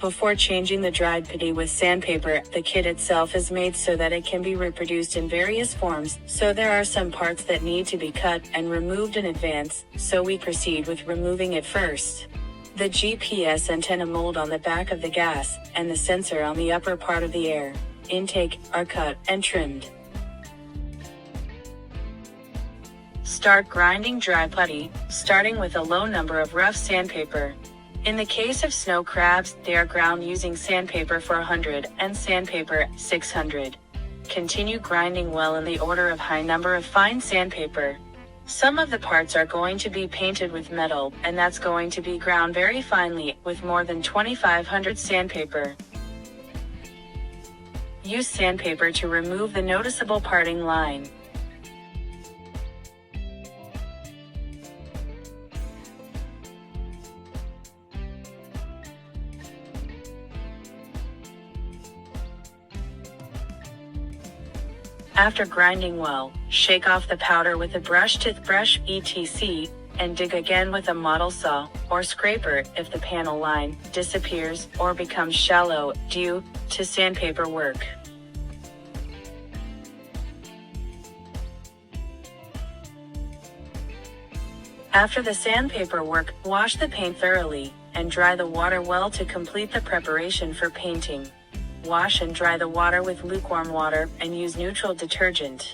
Before changing the dried putty with sandpaper, the kit itself is made so that it can be reproduced in various forms, so there are some parts that need to be cut and removed in advance, so we proceed with removing it first. The GPS antenna mold on the back of the gas, and the sensor on the upper part of the air intake, are cut and trimmed. Start grinding dry putty, starting with a low number of rough sandpaper. In the case of snow crabs, they are ground using sandpaper 400 and sandpaper 600. Continue grinding well in the order of high number of fine sandpaper. Some of the parts are going to be painted with metal, and that's going to be ground very finely, with more than 2500 sandpaper. Use sandpaper to remove the noticeable parting line. After grinding well, shake off the powder with a brush, toothbrush, etc., and dig again with a model saw or scraper if the panel line disappears or becomes shallow due to sandpaper work. After the sandpaper work, wash the paint thoroughly and dry the water well to complete the preparation for painting. Wash and dry the water with lukewarm water and use neutral detergent.